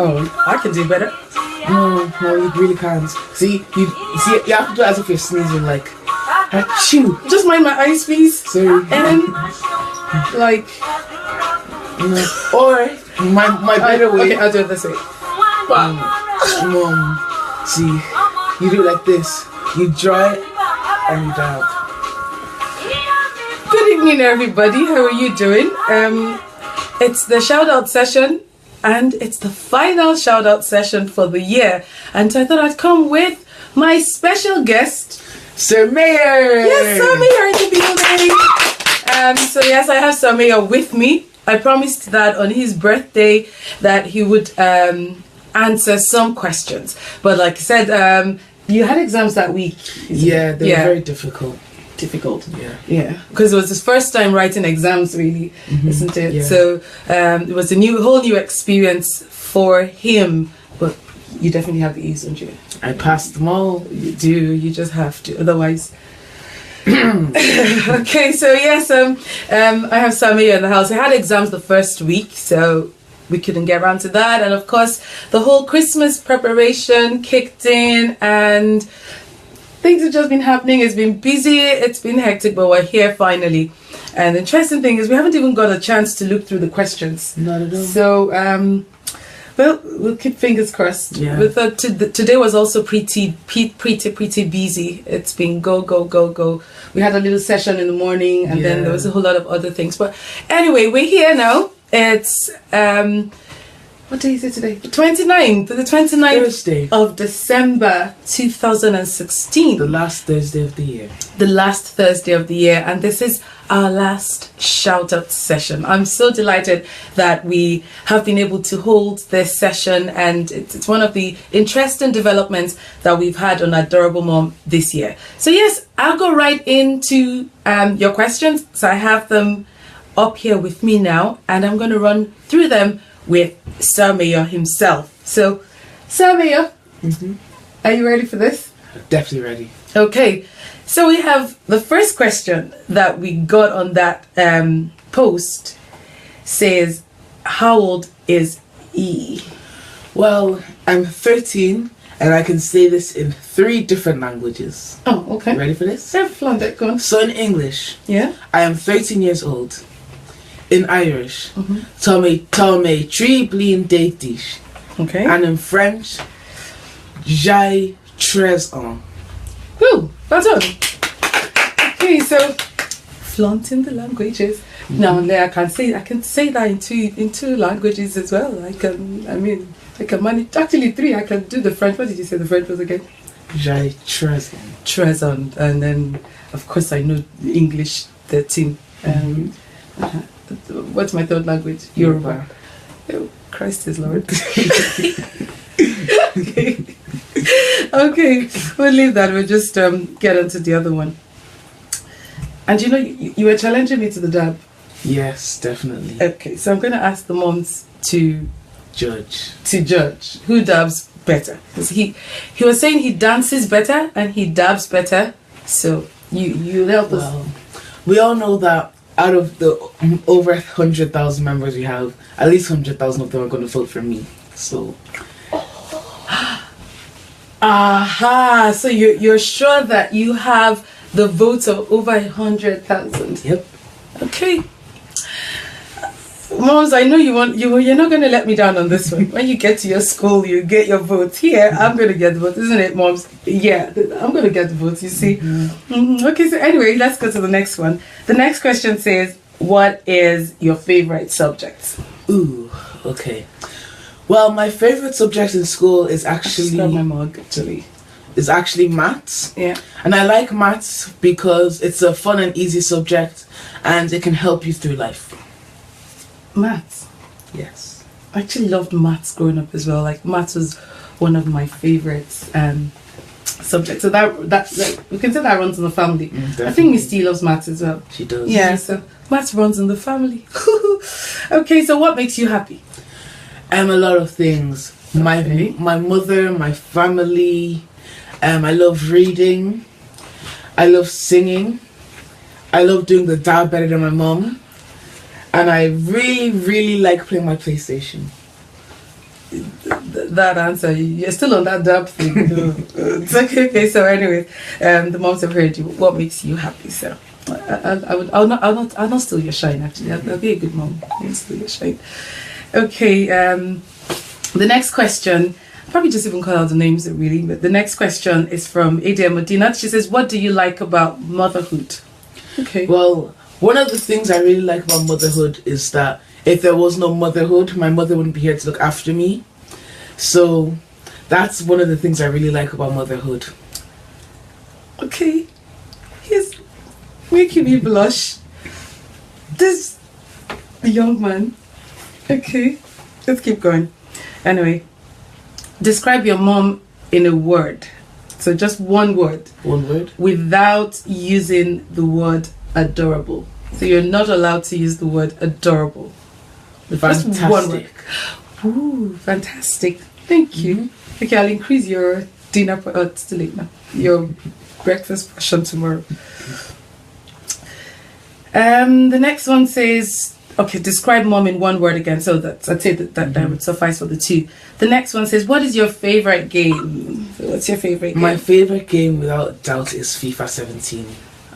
Oh, I can do better. No, you really can't. See, you have to do it as if you're sneezing, like, achoo. Just mind my eyes, please. Sorry. And like, or my better way. Okay, I'll do it this way. See, you do it like this. You draw it and you dab. Good evening, everybody. How are you doing? It's the shout out session, and it's the final shout out session for the year. And so I thought I'd come with my special guest, Sir Mayor. Yes, Sir Mayor in the building. So yes, I have Sir Mayor with me. I promised that on his birthday that he would answer some questions. But like I said, you had exams that week. Yeah, they were very difficult. Yeah, because it was his first time writing exams, really, isn't it? Yeah. So it was a whole new experience for him. But you definitely have the E's, don't you? I passed them all. You do. You just have to. Otherwise. Okay, so yes, I have Samia in the house. I had exams the first week, so we couldn't get around to that. And of course, the whole Christmas preparation kicked in, and things have just been happening. It's been busy, it's been hectic, but we're here finally. And the interesting thing is we haven't even got a chance to look through the questions. Not at all. So, well, we'll keep fingers crossed. Yeah. We thought today was also pretty busy. It's been go. We had a little session in the morning, and then there was a whole lot of other things. But anyway, we're here now. It's what day is it today? The 29th. The 29th Thursday of December 2016. The last Thursday of the year. The last Thursday of the year, and this is our last shout out session. I'm so delighted that we have been able to hold this session, and it's one of the interesting developments that we've had on Adorable Mom this year. So yes, I'll go right into your questions. So I have them up here with me now, and I'm going to run through them with Sir Mayor himself. So, Sir Mayor, are you ready for this? Definitely ready. Okay, so we have the first question that we got on that post says, how old is E? Well, I'm 13 and I can say this in 3 different languages. Oh, okay. Ready for this? Yeah, flaunt go on. So in English, Yeah. I am 13 years old. In Irish, Tommy tri blin déitish. Okay. And in French, J'ai 13 ans. Ooh, well done. Okay, so flaunting the languages. Now, I can say that in two languages as well. I can manage. Actually, 3. I can do the French. What did you say the French was again? J'ai 13 ans. 13 ans, and then of course I know the English 13. What's my third language? Yoruba. Oh, Christ is Lord. Okay, we'll leave that. We'll just get into the other one. And you were challenging me to the dab. Yes, definitely. Okay, so I'm going to ask the moms to judge who dabs better. Because he was saying he dances better and he dabs better. So you help us. Well, we all know that out of the over 100,000 members we have, at least 100,000 of them are going to vote for me. So, aha! So you're sure that you have the votes of over 100,000? Yep. Okay. Moms, I know you're not going to let me down on this one. When you get to your school, you get your votes. Here, I'm going to get the votes, isn't it, moms? Yeah, I'm going to get the votes, you see. Okay, so anyway, let's go to the next one. The next question says, what is your favorite subject? Ooh, okay. Well, my favorite subject in school is actually my mug, actually. Is actually maths. Yeah. And I like maths because it's a fun and easy subject, and it can help you through life. Maths. Yes. I actually loved maths growing up as well. Like maths was one of my favorites subjects. So that we can say that runs in the family. I think Miss T loves maths as well. She does. Yeah, so maths runs in the family. Okay, so what makes you happy? A lot of things. Okay. My mother, my family. I love reading. I love singing. I love doing the dab better than my mom. And I really, really like playing my PlayStation. that answer. You're still on that dab thing. It's okay. Okay. So anyway, the moms have heard you. What makes you happy? So I'll not steal your shine. Actually, I'll be a good mom. I'll steal your shine. Okay. The next question. I'll probably just even call out the names really. But the next question is from Adia Modina. She says, "What do you like about motherhood?" Okay. Well, one of the things I really like about motherhood is that if there was no motherhood, my mother wouldn't be here to look after me. So that's one of the things I really like about motherhood. Okay. He's making me blush. This young man. Okay. Let's keep going. Anyway. Describe your mom in a word. So just one word. One word? Without using the word adorable. So you're not allowed to use the word adorable. Fantastic. Just one word. Ooh, fantastic. Thank you. Okay, I'll increase your dinner, it's too late now. Your breakfast portion tomorrow. The next one says, okay, describe mom in one word again. So I'd say that would suffice for the two. The next one says, what is your favorite game? So what's your favorite game? My favorite game, without doubt, is FIFA 17.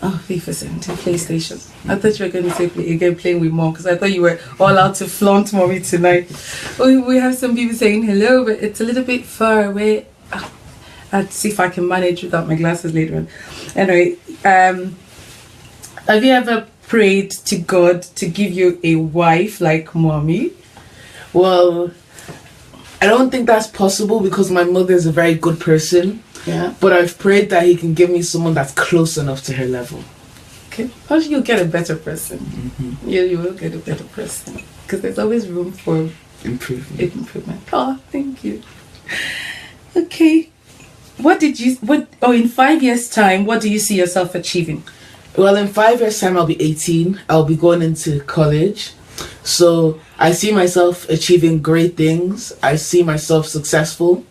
Oh, FIFA 17, PlayStation. I thought you were going to say playing with mom, because I thought you were all out to flaunt mommy tonight. Oh, we have some people saying hello, but it's a little bit far away. I'll see if I can manage without my glasses later on. Anyway, have you ever prayed to God to give you a wife like mommy? Well, I don't think that's possible because my mother is a very good person. Yeah. But I've prayed that he can give me someone that's close enough to her level. Okay. How do you get a better person? Yeah, you will get a better person. Because there's always room for improvement. Oh, thank you. Okay. In 5 years' time, what do you see yourself achieving? Well, in 5 years' time, I'll be 18. I'll be going into college. So I see myself achieving great things. I see myself successful.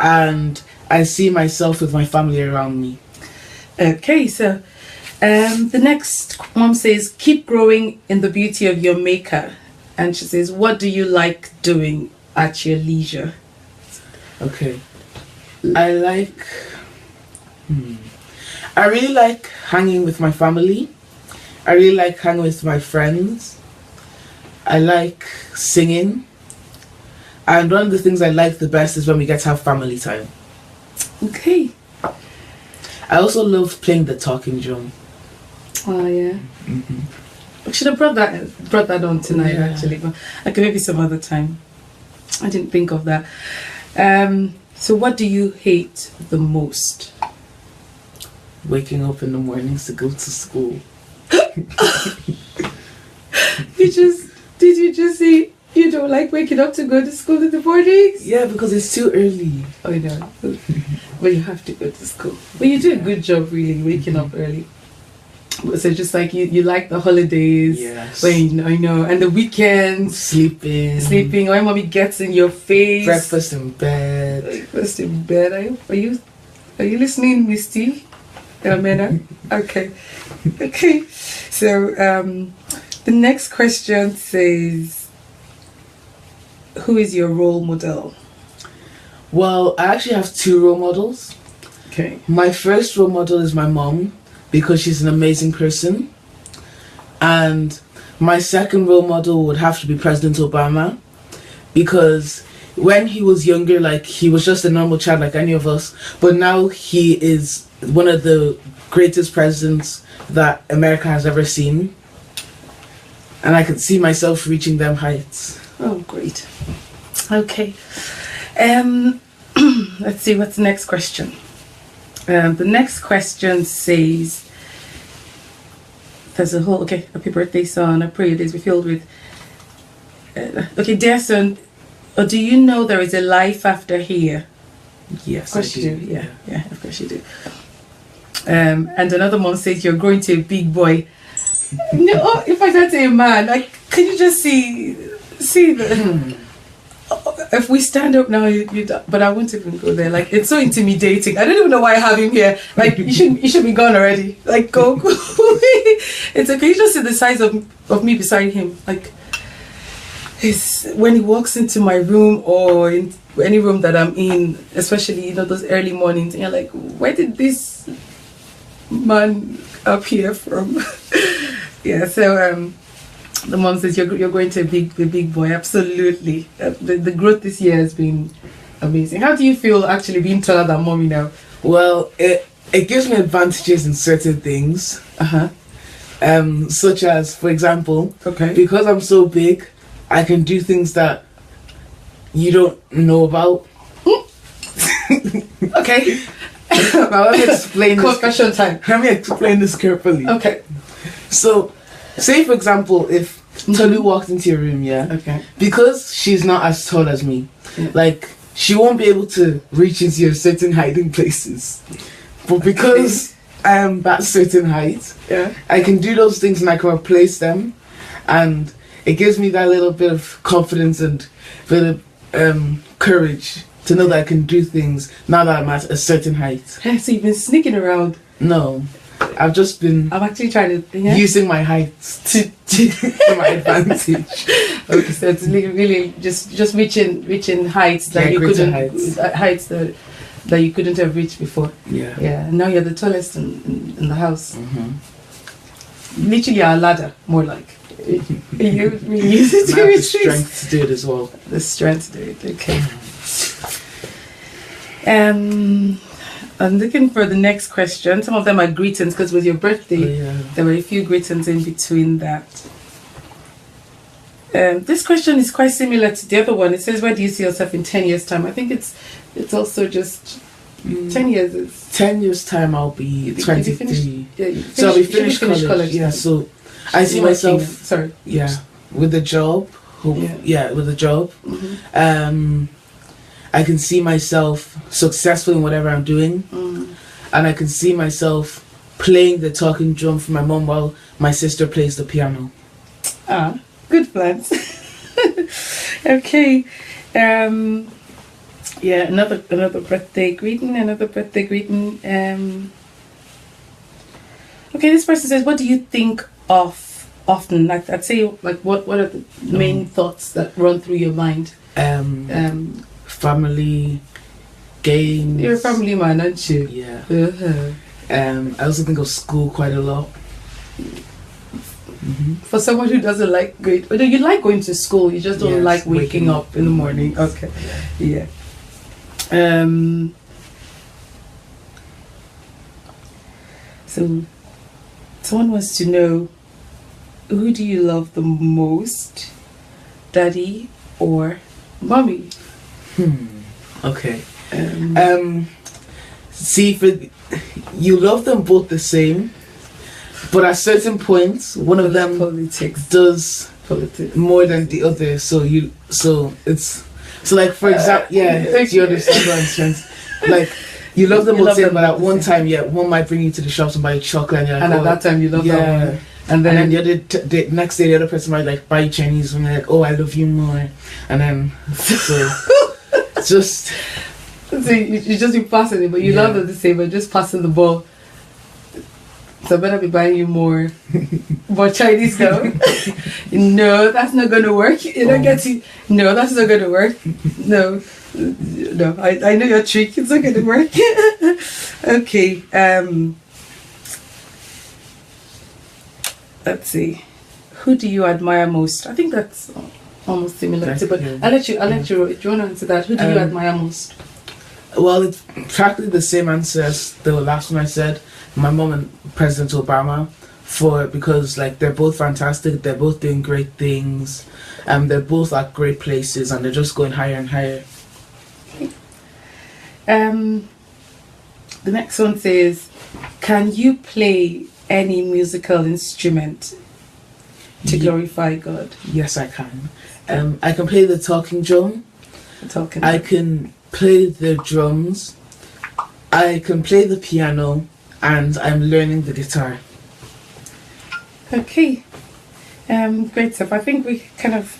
And I see myself with my family around me. Okay, so the next one says, keep growing in the beauty of your maker. And she says, what do you like doing at your leisure? Okay. I really like hanging with my family. I really like hanging with my friends. I like singing. And one of the things I like the best is when we get to have family time. Okay. I also love playing the talking drum. Oh, yeah. I should have brought that on tonight, actually. But okay, maybe some other time. I didn't think of that. So what do you hate the most? Waking up in the mornings to go to school. Did you just say you don't like waking up to go to school in the mornings? Yeah, because it's too early. Oh, no. But you have to go to school. But you do a good job, really, waking up early. So just like you like the holidays, yes. When I know, and the weekends, sleeping. When mommy gets in your face, breakfast in bed. Are you listening, Misty? Mena? Okay. So the next question says, who is your role model? Well, I actually have 2 role models. Okay. My first role model is my mom, because she's an amazing person. And my second role model would have to be President Obama, because when he was younger, like, he was just a normal child like any of us, but now he is one of the greatest presidents that America has ever seen. And I could see myself reaching them heights. Oh, great. Okay. Let's see, what's the next question? The next question says, there's a happy birthday son, I pray your days be filled with, okay, dear son, do you know there is a life after here? Yes, of course I you do. Yeah, of course you do. And another mom says you're growing to a big boy. No, if I said to a man, like, can you just see the... If we stand up now, but I won't even go there. Like, it's so intimidating. I don't even know why I have him here. Like, you should be gone already. Like, go. It's okay. You just see the size of me beside him. Like, is when he walks into my room or in any room that I'm in, especially, you know, those early mornings, and you're like, where did this man appear from? Yeah, so the mom says you're going to be a big boy. Absolutely. The growth this year has been amazing. How do you feel actually being taller than mommy now? Well, it gives me advantages in certain things. Such as, for example, because I'm so big, I can do things that you don't know about. Okay. Now let me explain this. Confession time. Let me explain this carefully. Okay. So, say for example, if Tolu walked into your room, because she's not as tall as me, like, she won't be able to reach into your certain hiding places. But because I am that certain height, I can do those things and I can replace them, and it gives me that little bit of confidence and bit of courage to know that I can do things now that I'm at a certain height. So you've been sneaking around? No, I've just been. I'm actually trying to using my height to my advantage. Okay, so it's really just reaching heights that you couldn't heights that you couldn't have reached before. Yeah. Yeah. And now you're the tallest in the house. Literally a ladder, more like. You really use it to reach. The strength to do it as well. The strength to do it. Okay. I'm looking for the next question. Some of them are greetings because with your birthday, there were a few greetings in between that. This question is quite similar to the other one. It says, where do you see yourself in 10 years' time? I think it's also just 10 years. 10 years' time, I'll be 23. So I'll be finished college. Yeah, so I see myself. Sorry. Yeah, with the job. With the job. I can see myself successful in whatever I'm doing, and I can see myself playing the talking drum for my mom while my sister plays the piano. Good plans. Okay. Another birthday greeting. Okay, this person says, what do you think of often? Like, I'd say, like, what are the main thoughts that run through your mind? Family, games. You're a family man, aren't you? Yeah. I also think of school quite a lot. For someone who doesn't like going, you like going to school, you just don't like waking up in the morning. Okay. Yeah. So someone wants to know, who do you love the most, daddy or mommy? Okay. See, you love them both the same, but at certain points, one of them does more than the other. So like, for example, do you understand what I'm saying? Like, you love them both the same, but at one time, one might bring you to the shops and buy you chocolate, and you're like, at that time you love that one. And then the next day, the other person might like buy you Chinese, and you're like, oh, I love you more. And then just so you just be passing it, but you love them the same, but just passing the ball. So I better be buying you more Chinese now. No, that's not gonna work. You don't get to. No, that's not gonna work. No, I know your trick. It's not gonna work. Okay. Let's see. Who do you admire most? I think that's almost similar to, but I'll let you. Do you want to answer that? Who do you admire most? Well, it's practically the same answer as the last one I said. My mom and President Obama, because like they're both fantastic. They're both doing great things. They're both at great places, and they're just going higher and higher. The next one says, can you play any musical instrument to glorify God? Yes, I can. I can play the talking drum. I can play the drums. I can play the piano, and I'm learning the guitar. Okay. Great stuff. I think we kind of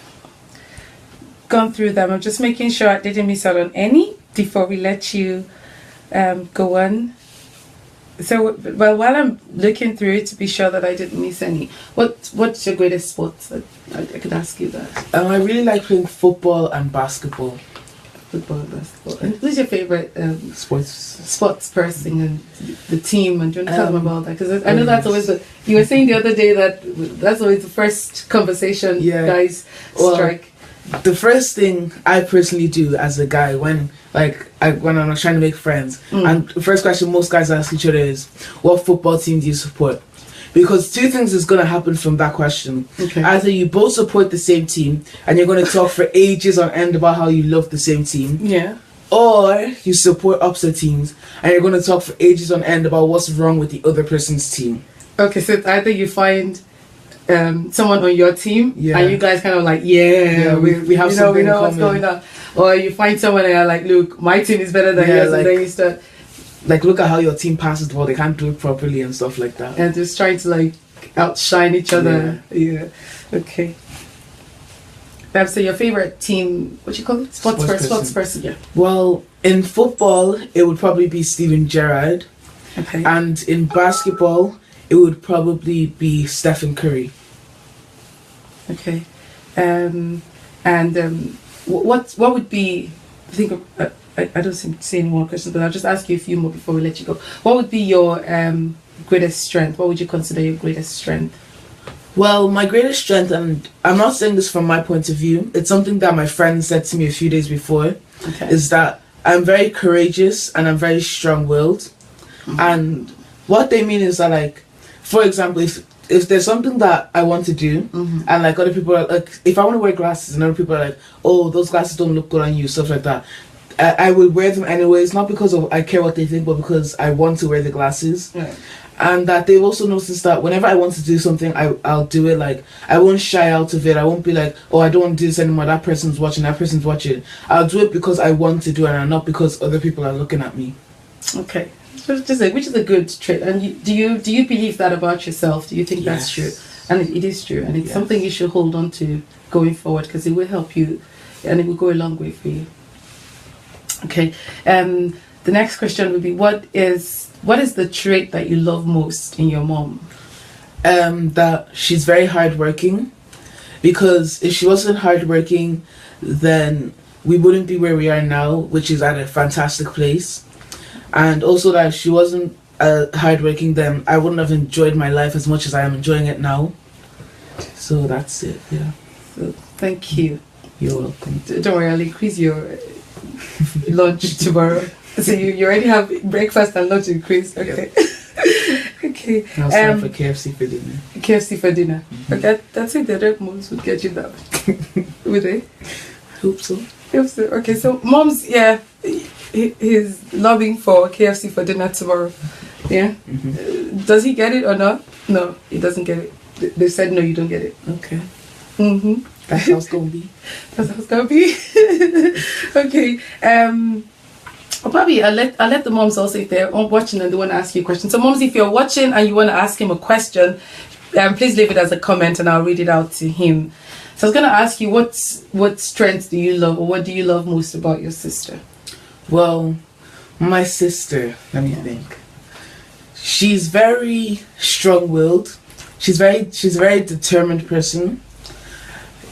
gone through them. I'm just making sure I didn't miss out on any before we let you go on. So, well, while I'm looking through it to be sure that I didn't miss any, what's your greatest sport that I could ask you that. I really like playing football and basketball. Football and basketball. And who's your favorite sports person and the team? And do you want to tell them about that? Because I know that's always you were saying the other day that that's always the first conversation guys strike. The first thing I personally do as a guy when I'm trying to make friends, and the first question most guys ask each other is, what football team do you support? Because two things is going to happen from that question. Okay. Either you both support the same team and you're going to talk for ages on end about how you love the same team. Yeah. Or you support opposite teams and you're going to talk for ages on end about what's wrong with the other person's team. Okay, so it's either you find someone on your team and you guys kind of like, we have something we know what's going on. Or you find someone and you're like, look, my team is better than yours, and then you start... Like, look at how your team passes the ball. They can't do it properly and stuff like that. And just trying to, like, outshine each other. Yeah. Okay. So your favourite team, what you call it? Sports person. Yeah. Well, in football, it would probably be Steven Gerrard. Okay. And in basketball, it would probably be Stephen Curry. Okay. What would be... I think... I don't see any more questions, but I'll just ask you a few more before we let you go. What would be your greatest strength? What would you consider your greatest strength? Well, my greatest strength, and I'm not saying this from my point of view, it's something that my friend said to me a few days before, is that I'm very courageous and I'm very strong-willed. And what they mean is that, like, for example, if there's something that I want to do, and like other people are like, if I want to wear glasses and other people are like, oh, those glasses don't look good on you, stuff like that, I would wear them anyways, not because of I care what they think, but because I want to wear the glasses. Yeah. And that they've also noticed that whenever I want to do something, I'll do it. Like, I won't shy out of it. I won't be like, oh, I don't want to do this anymore, that person's watching. I'll do it because I want to do it and not because other people are looking at me. Okay. So which is a good trait. And do you believe that about yourself? Do you think that's true? And it is true. And it's something you should hold on to going forward, because it will help you and it will go a long way for you. Okay. The next question would be, what is the trait that you love most in your mom? That she's very hardworking, because if she wasn't hardworking, then we wouldn't be where we are now, which is at a fantastic place. And also that if she wasn't hardworking, then I wouldn't have enjoyed my life as much as I am enjoying it now. So that's it. Yeah. So thank you. You're welcome. Don't worry, I'll increase your lunch tomorrow. So you already have breakfast and lunch increased. Okay. Okay. I'll start for KFC for dinner. KFC for dinner. Okay, that's it. The red moms would get you that. Would they? Hope so. Okay, so moms, he's lobbying for KFC for dinner tomorrow. Yeah. Does he get it or not? No, he doesn't get it. They said no, you don't get it. Okay. That's how it's gonna be. That's how it's gonna be. Okay. Probably I'll let the moms also, if they're watching and they want to ask you a question. So moms, if you're watching and you want to ask him a question, please leave it as a comment and I'll read it out to him. So I was gonna ask you, what strengths do you love, or what do you love most about your sister? Well, my sister, let me think. She's very strong-willed. She's a very determined person.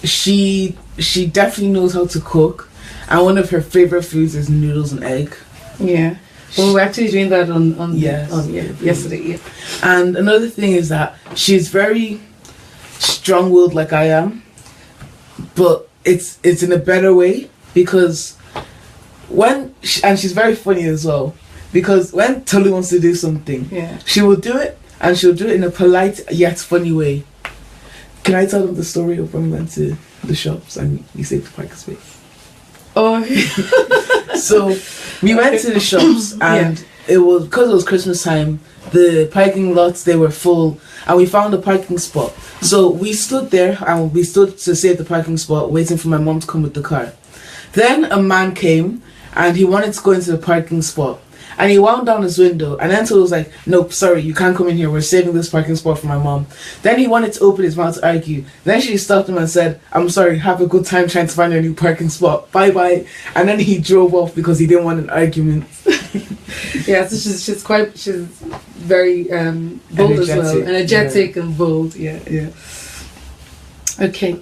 She definitely knows how to cook. And one of her favorite foods is noodles and egg. Yeah. Well, we're actually doing that yesterday. Yeah. And another thing is that she's very strong-willed like I am, but it's in a better way, because and she's very funny as well, because when Tolu wants to do something, she will do it, and she'll do it in a polite yet funny way. Can I tell them the story of when we went to the shops and we saved the parking space? Oh. So we went to the shops, and it was because it was Christmas time. The parking lots, they were full, and we found a parking spot. So we stood there and we stood to save the parking spot, waiting for my mom to come with the car. Then a man came and he wanted to go into the parking spot, and he wound down his window, and then Tolu was like, nope, sorry, you can't come in here, we're saving this parking spot for my mom. Then he wanted to open his mouth to argue. Then she stopped him and said, I'm sorry, have a good time trying to find a new parking spot, bye bye. And then he drove off because he didn't want an argument. Yeah, so she's very bold, energetic as well, energetic and bold. Yeah. Okay.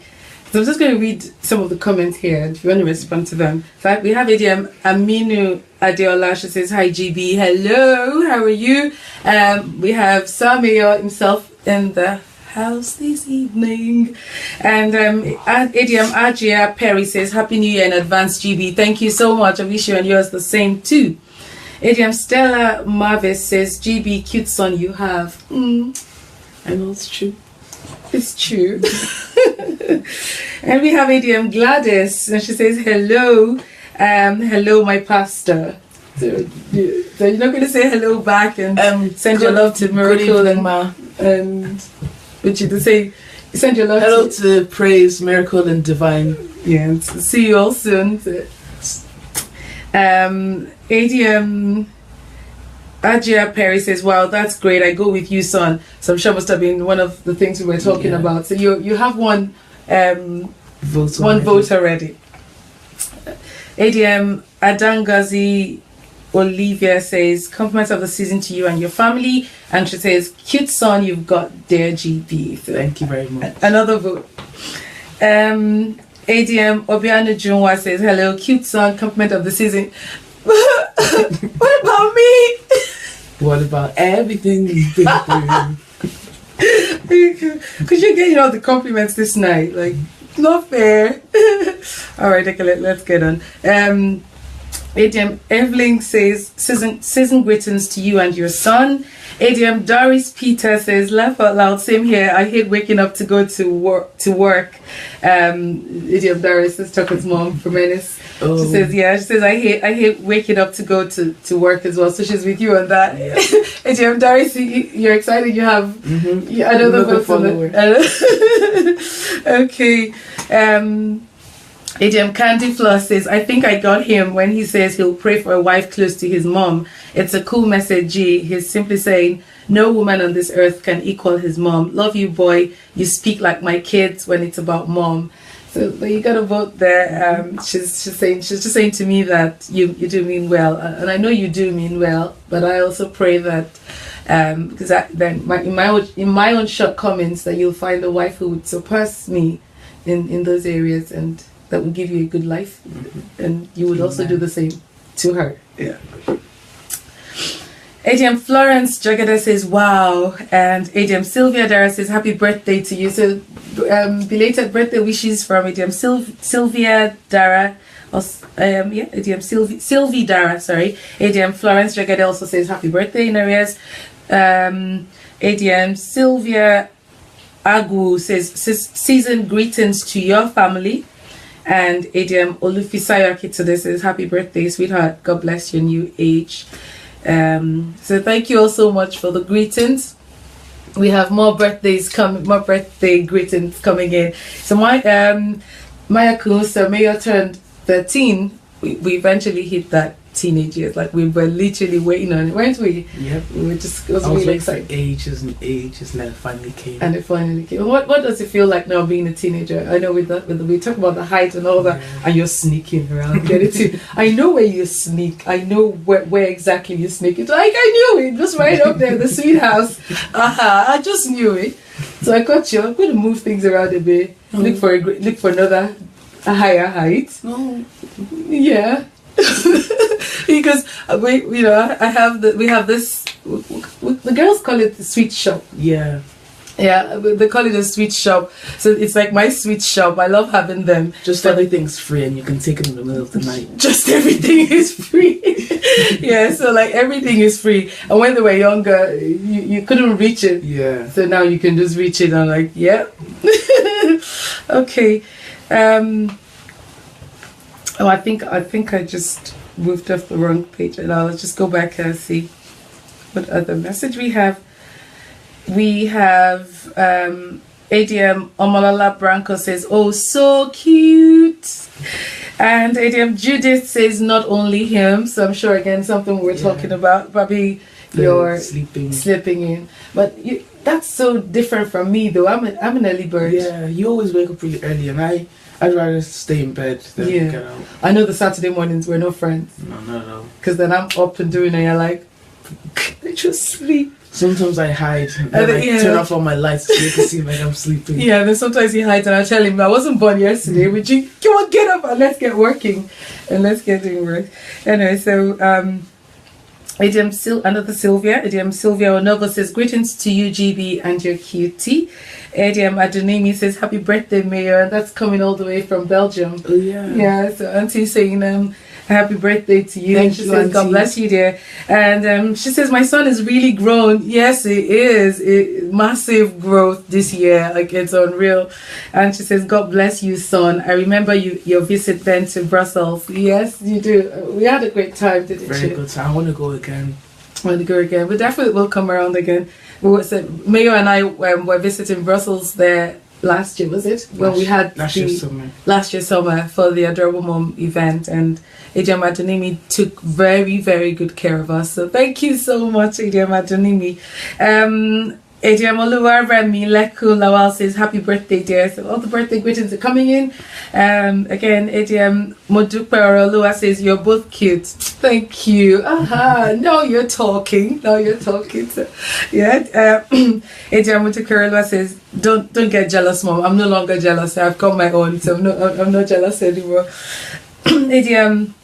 So I'm just going to read some of the comments here if you want to respond to them. So we have ADM Aminu Adeola. She says, hi GB, hello, how are you? We have Samuel himself in the house this evening. And ADM Ajia Perry says, happy new year in advance GB. Thank you so much. I wish you and yours the same too. ADM Stella Marvis says, GB, cute son you have. I know it's true. It's true. And we have ADM Gladys, and she says, hello, hello, my pastor. So you're not going to say hello back and send your love to Miracle and which you to say, send your love hello to Praise, Miracle, and Divine. Yeah, see you all soon. ADM Ajia Perry says, wow, that's great. I go with you, son. So I'm sure must have been one of the things we were talking about. So you have one vote already. ADM Adangazi Olivia says, compliments of the season to you and your family. And she says, cute son you've got there, GB. So thank you very much. Another vote. ADM Obiano Junwa says, hello, cute son, compliment of the season. What about me? What about everything you've been through? Because you're getting all the compliments this night. Like, not fair. Alright, okay, let's get on. ADM Evelyn says, season greetings to you and your son. ADM Doris Peter says, laugh out loud, same here. I hate waking up to go to work. ADM Doris is Tucker's mom from Menace. Oh. She says, I hate waking up to go to work as well. So she's with you on that. Yeah. ADM Doris, you're excited you have another follower. Okay. ADM Candy Floss says, I think I got him when he says he'll pray for a wife close to his mom. It's a cool message, G. He's simply saying, no woman on this earth can equal his mom. Love you, boy. You speak like my kids when it's about mom. So you got to vote there. She's just saying to me that you do mean well. And I know you do mean well, but I also pray that because in my own shortcomings that you'll find a wife who would surpass me in those areas, and that will give you a good life, and you would also do the same to her. Yeah. ADM Florence Jagada says, wow. And ADM Sylvia Dara says, happy birthday to you. So belated birthday wishes from ADM Sylvia Dara. ADM Sylvie Dara, sorry. ADM Florence Jagada also says, happy birthday in arrears. ADM Sylvia Agu says, season greetings to your family. And ADM Olufisayo Akitode says, happy birthday, sweetheart. God bless your new age. So thank you all so much for the greetings. We have more birthday greetings coming in. So Maya Kusa, Maya turned 13. We eventually hit that teenage years. Like, we were literally waiting on it, weren't we? Yep. We were just, it was really exciting. Ages and ages, and then it finally came. And it finally came. What does it feel like now being a teenager? I know we talk about the height and all that, and you're sneaking around. Get it? I know where you sneak. I know where exactly you sneak. It's like, I knew it, just right up there, the sweet house. I just knew it. So I caught you. I'm going to move things around a bit. Look for a higher height. No. Yeah. Because we have this. The girls call it the sweet shop. Yeah. Yeah, they call it a sweet shop. So it's like my sweet shop. I love having them. Just everything's free, and you can take it in the middle of the night. Just everything is free. Yeah, so like everything is free. And when they were younger, you couldn't reach it. Yeah. So now you can just reach it. And I'm like, yeah. Okay. Oh, I think I just moved off the wrong page, and I'll just go back and see what other message we have. We have ADM Omalala Branco says, oh, so cute. And ADM Judith says, not only him. So I'm sure, again, something we're talking about. Probably you're sleeping in. But that's so different from me, though. I'm an early bird. Yeah, you always wake up really early, and I'd rather stay in bed than get out. I know the Saturday mornings we're no friends. No. Because then I'm up and doing it, and you're like, I just sleep. Sometimes I hide and then I turn off all my lights so you can see like I'm sleeping. Yeah, then sometimes he hides and I tell him I wasn't born yesterday. Would you come on, get up and let's get working and let's get doing work. Anyway, so another Sylvia, Idiom Sylvia Onovo says, greetings to you, GB, and your cutie. Idiom Adonimi says, happy birthday, Mayor, and that's coming all the way from Belgium. Oh, yeah. Yeah, so Auntie saying, happy birthday to you. Thank she you, says, Auntie. God bless you, dear. And she says, my son is really grown. Yes, it is. Massive growth this year. Like, it's unreal. And she says, God bless you, son. I remember your visit then to Brussels. Yes, you do. We had a great time, didn't you? Very good time. I want to go again. Want to go again? We definitely will come around again. Mayo and I were visiting Brussels there last year, was it? When we had last year summer for the Adorable Mom event, and Idiom Adonimi took very, very good care of us. So thank you so much, Idiom Adonimi. Idiom Oluwaremi Leku Lawal says, happy birthday, dear. So all the birthday greetings are coming in. Again, Idiom Modupe Orolua says, you're both cute. Thank you. Now you're talking. So, yeah. Idiom Modupe Orolua says, don't get jealous, Mom. I'm no longer jealous. I've got my own, so I'm not jealous anymore. Idiom,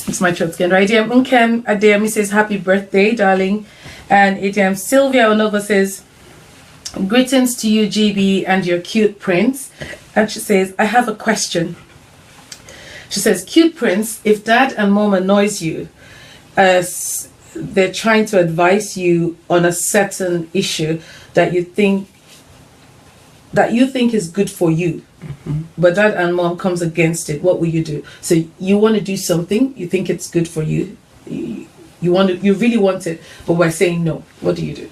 it's my throat skin, right? Idiom Unkem Adeyemi says, happy birthday, darling. And Idiom Sylvia Onova says, greetings to you, GB, and your cute prince. And she says, I have a question. She says, cute prince, if dad and mom annoys you as they're trying to advise you on a certain issue that you think is good for you, but dad and mom comes against it, what will you do? So you want to do something, you think it's good for you, you really want it, but we're saying no. What do you do?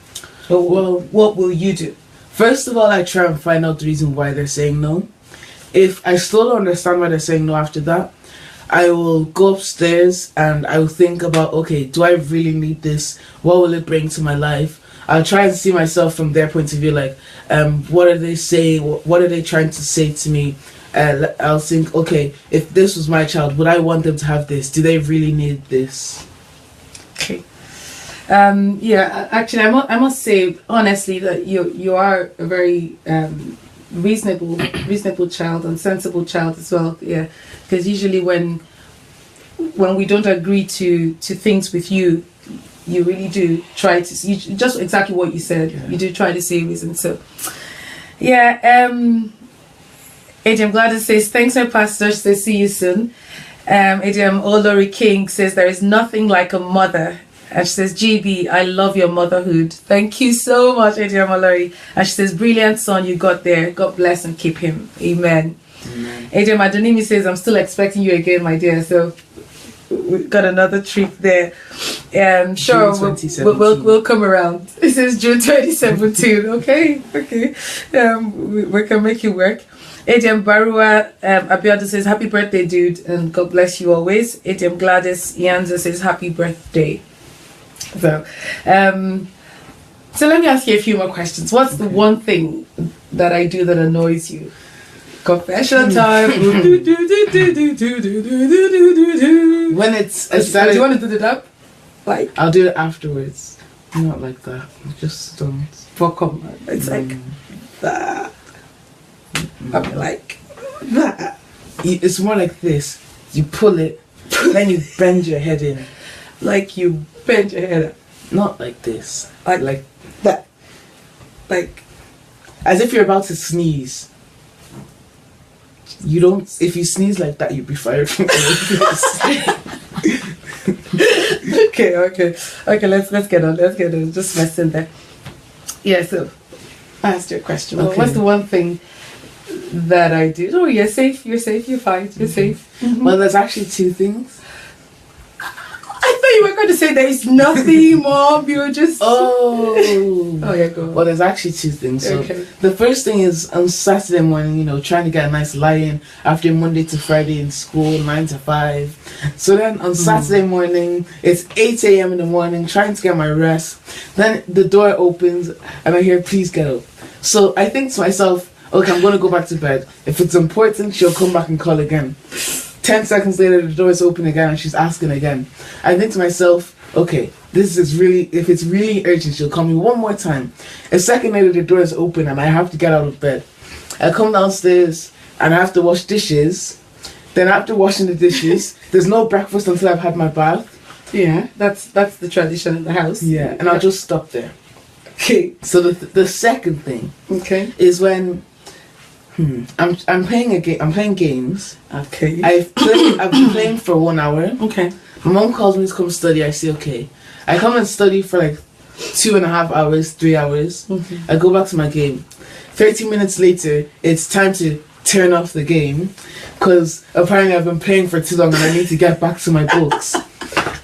Well, what will you do? First of all, I try and find out the reason why they're saying no. If I still don't understand why they're saying no after that, I will go upstairs and I will think about, okay, do I really need this? What will it bring to my life? I'll try and see myself from their point of view, like, what are they saying? What are they trying to say to me? I'll think, okay, if this was my child, would I want them to have this? Do they really need this? Okay. Yeah, actually, I must say honestly that you are a very reasonable child and sensible child as well. Yeah, because usually when we don't agree to things with you, you really do try to see just exactly what you said. Yeah. You do try to see reason. So, yeah. Adrian Gladys says, thanks, my pastor. She says, see you soon. Adrian Olori King says, there is nothing like a mother. And she says, GB, I love your motherhood. Thank you so much, Adrian Olori. And she says, brilliant son you got there. God bless and keep him. Amen. Adrian Madonimi says, I'm still expecting you again, my dear. So we've got another treat there. Sure, we'll come around. This is June 2017. Okay. We can make it work. Adrian Barua Abiodun says, happy birthday, dude, and God bless you always. Adrian Gladys Ianza says, happy birthday. So let me ask you a few more questions. What's the one thing that I do that annoys you? Confession time. When it's do you want to do that? Like, I'll do it afterwards. Not like that. Just don't. Fuck up, man. It's like that. I'm like that. It's more like this. You pull it, then you bend your head in. Like you bend your head up. Not like this. Like that. Like as if you're about to sneeze. You don't. If you sneeze like that, you'd be fired from the Okay. Let's get on. Just messing there. Yeah. So I asked you a question. Okay. Well, what's the one thing that I do? Oh, you're safe. You're fine. You're safe. Mm-hmm. Well, there's actually two things. I thought you were going to say there is nothing, Mom. You were just... Oh, yeah, go on. Well, there's actually two things. So okay. The first thing is on Saturday morning, trying to get a nice lie-in after Monday to Friday in school, 9 to 5. So then on Saturday morning, it's 8 a.m. in the morning, trying to get my rest. Then the door opens and I hear, please get up. So I think to myself, okay, I'm going to go back to bed. If it's important, she'll come back and call again. 10 seconds later, the door is open again and she's asking again. I think to myself, okay, if it's really urgent, she'll call me one more time. A second later, the door is open and I have to get out of bed. I come downstairs and I have to wash dishes. Then after washing the dishes, there's no breakfast until I've had my bath. Yeah, that's the tradition in the house. Yeah, and I'll just stop there. Okay. So the second thing, is when I'm playing a game. I'm playing games. Okay. I've been playing for 1 hour. Okay. My mom calls me to come study. I say okay. I come and study for like 2.5 hours, 3 hours. I go back to my game. 30 minutes later, it's time to turn off the game because apparently I've been playing for too long and I need to get back to my books.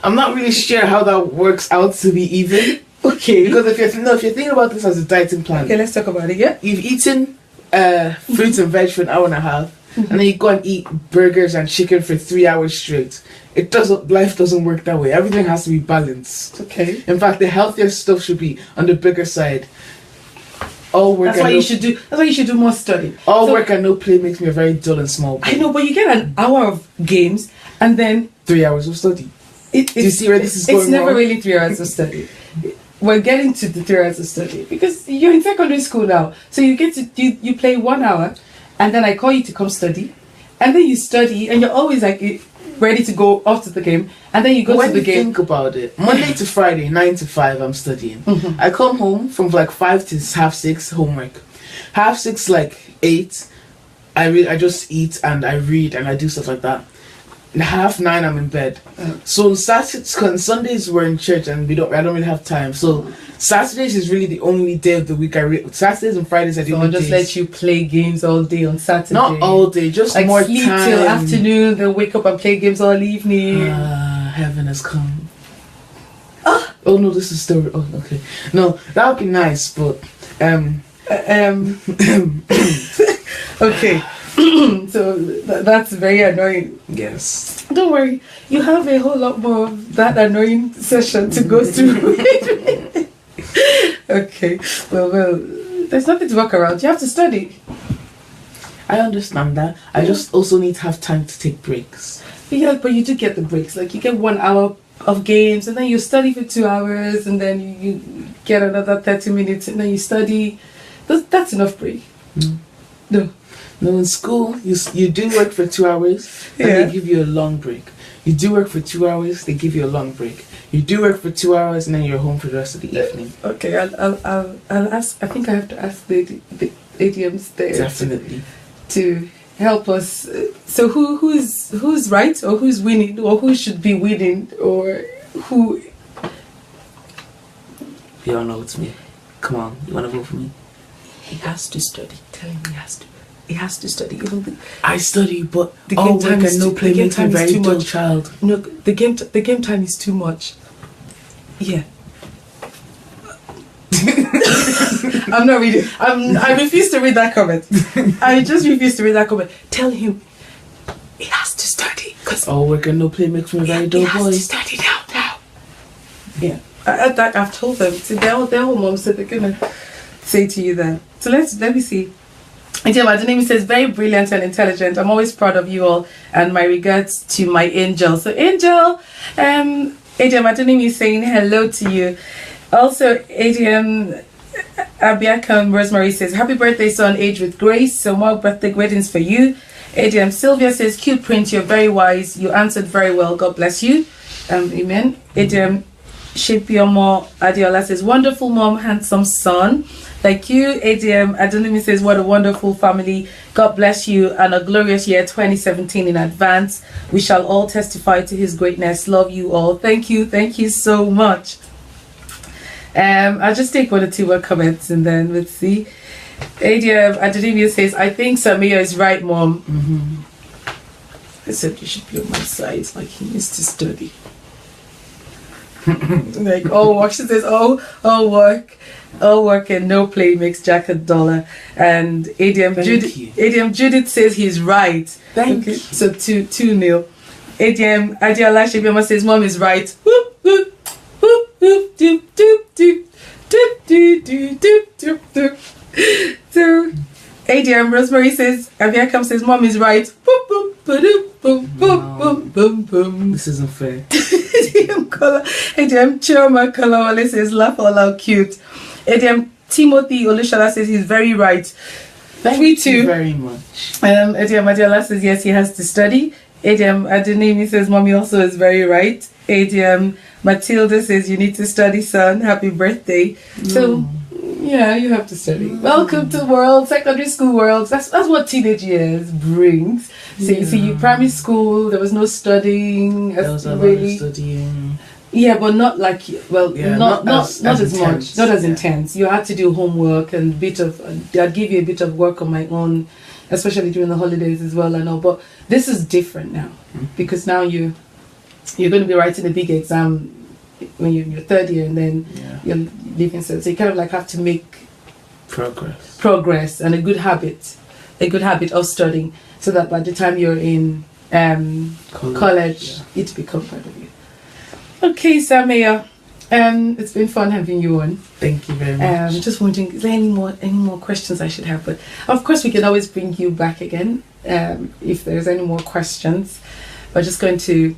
I'm not really sure how that works out to be even. Okay. Because if you're thinking about this as a dieting plan. Okay, let's talk about it. Yeah. You've eaten fruits and veg for an hour and a half, and then you go and eat burgers and chicken for 3 hours straight. Life doesn't work that way. Everything has to be balanced. Okay. In fact, the healthier stuff should be on the bigger side. That's why you should do more study. Work and no play makes me a very dull and small boy. I know, but you get an hour of games and then 3 hours of study. Do you see where this is going? It's never really 3 hours of study. We're getting to the 3 hours of study because you're in secondary school now. So you get to you play 1 hour, and then I call you to come study, and then you study, and you're always like ready to go off to the game, and then you go to the game. Think about it. Monday to Friday, 9 to 5, I'm studying. I come home from like 5 to half 6, homework. Half 6, like 8, I just eat and I read and I do stuff like that. 9:30, I'm in bed. So Sundays we're in church and I don't really have time. So Saturdays is really the only day of the week Saturdays and Fridays I do. So I'll just let you play games all day on Saturday. Not all day, just like more sleep time till afternoon, then wake up and play games all evening. Heaven has come. Oh no, this is still okay. No, that would be nice, but okay. So that's very annoying. Yes. Don't worry, you have a whole lot more of that annoying session to go through. Okay. Well, there's nothing to work around. You have to study. I understand that. I just also need to have time to take breaks. Yeah, but you do get the breaks. Like you get 1 hour of games, and then you study for 2 hours, and then you get another 30 minutes, and then you study. That's enough break. No. No, in school, you do work for 2 hours, and they give you a long break. You do work for 2 hours, they give you a long break. You do work for 2 hours, and then you're home for the rest of the evening. Okay, I'll ask. I think I have to ask the ADMs there. Definitely. To help us. So who's right, or who's winning, or who should be winning, or who? You all know it's me. Come on, you wanna vote for me? He has to study. Tell him he has to. He has to study. Even I study, but the game time is no play makes me a very dull child. No, the game time is too much. Yeah. I'm not reading. I refuse to read that comment. I just refuse to read that comment. Tell him he has to study. Cause work and no play makes me a very dull boy. He has to study now. Yeah. I've told them. See, their whole mom said they're gonna say to you then. So let me see. The name says, very brilliant and intelligent. I'm always proud of you all, and my regards to my angel. So Angel, ADM Adenimi is saying hello to you. Also, ADM Abiakam Rosemary says, happy birthday, son, age with grace. So more birthday weddings for you. ADM Sylvia says, cute print, you're very wise. You answered very well. God bless you. Amen. ADM Shipiomo Adiola says, wonderful mom, handsome son. Thank you. ADM Adonimi says, what a wonderful family. God bless you, and a glorious year 2017 in advance. We shall all testify to his greatness. Love you all. Thank you so much. I'll just take 1 or 2 more comments and then let's see. ADM Adonimi says, I think Samia is right, mom. I said you should be on my side, like he needs to study. Like work. She says all work and no play makes Jack a dollar. And ADM Judith says he's right. Thank you. So 2-0. ADM Adiola Shebiama says mom is right. Whoop whoop whoop whoop doop doop doop doop doop doop doop doop. So ADM Rosemary says Abiakam says mom is right. Boom boom boom boom boom boom boom boom. This isn't fair. Color. ADM Chioma Kalawale says, laugh all out cute. ADM Timothy Olushala says he's very right. Thank you very much. ADM Adiola says yes, he has to study. ADM Adenemi says mommy also is very right. ADM Matilda says you need to study, son. Happy birthday. So yeah, you have to study. Welcome to world, secondary school world. That's what teenage years brings. So you see, primary school there was no studying. There was a lot of studying. Yeah, but not like not as intense. much, not as intense. You had to do homework and I'd give you a bit of work on my own, especially during the holidays as well. I know, but this is different now because now you're going to be writing a big exam when you're in your third year, and then you're leaving. So you kind of like have to make progress and a good habit of studying, so that by the time you're in college, it becomes part of you. Okay, Samia, it's been fun having you on. Thank you very much. Just wondering, is there any more questions I should have? But of course, we can always bring you back again if there's any more questions. We're just going to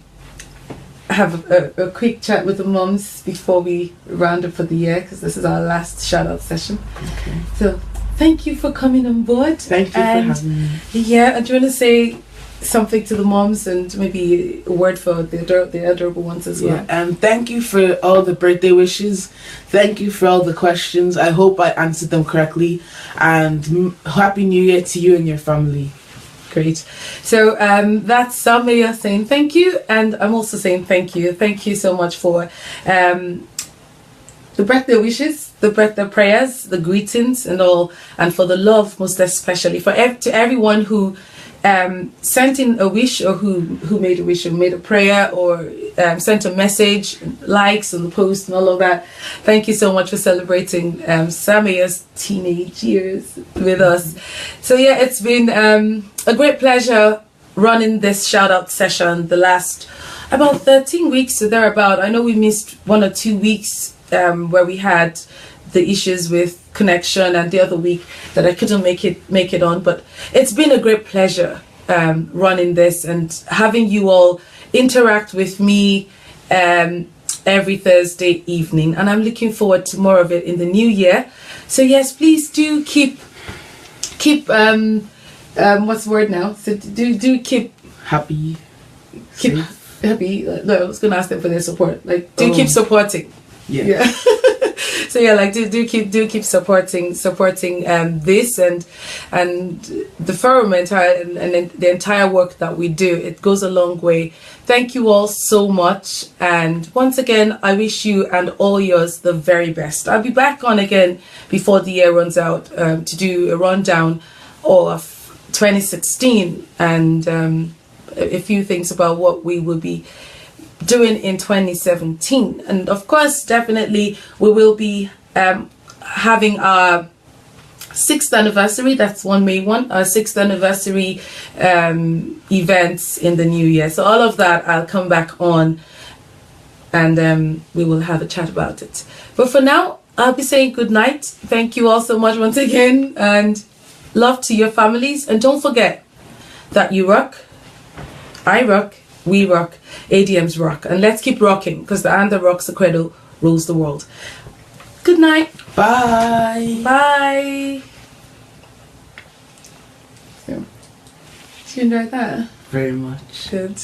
have a quick chat with the moms before we round up for the year, because this is our last shout out session. Okay. So thank you for coming on board. Thank you for having me. Yeah, and do you want to say something to the moms and maybe a word for the adorable ones as well? And thank you for all the birthday wishes. Thank you for all the questions. I hope I answered them correctly, and happy new year to you and your family. Great. So that's Samia saying thank you, and I'm also saying thank you. Thank you so much for the birthday wishes, the birthday prayers, the greetings and all, and for the love most especially, to everyone who sent in a wish, or who made a wish, or made a prayer, or sent a message, likes on the post and all of that. Thank you so much for celebrating Samia's teenage years with us. So yeah, it's been a great pleasure running this shout out session the last about 13 weeks or thereabout. I know we missed 1 or 2 weeks where we had the issues with connection, and the other week that I couldn't make it on, but it's been a great pleasure running this and having you all interact with me every Thursday evening, and I'm looking forward to more of it in the new year. So yes, please do keep what's the word now? So do keep happy. Keep safe. Happy. No, I was gonna ask them for their support. Like keep supporting. Yeah. So yeah, like do keep supporting this and the firmament and the entire work that we do. It goes a long way. Thank you all so much, and once again I wish you and all yours the very best. I'll be back on again before the year runs out to do a rundown of 2016 and a few things about what we will be doing in 2017. And of course, definitely we will be having our 6th anniversary, that's one May 1, our 6th anniversary events in the new year. So all of that I'll come back on, and we will have a chat about it. But for now, I'll be saying good night. Thank you all so much once again, and love to your families. And don't forget that you rock, I rock, we rock, ADMs rock, and let's keep rocking, because the hand that rocks the cradle rules the world. Good night. Bye. Bye. So, did you enjoy that? Very much. Good.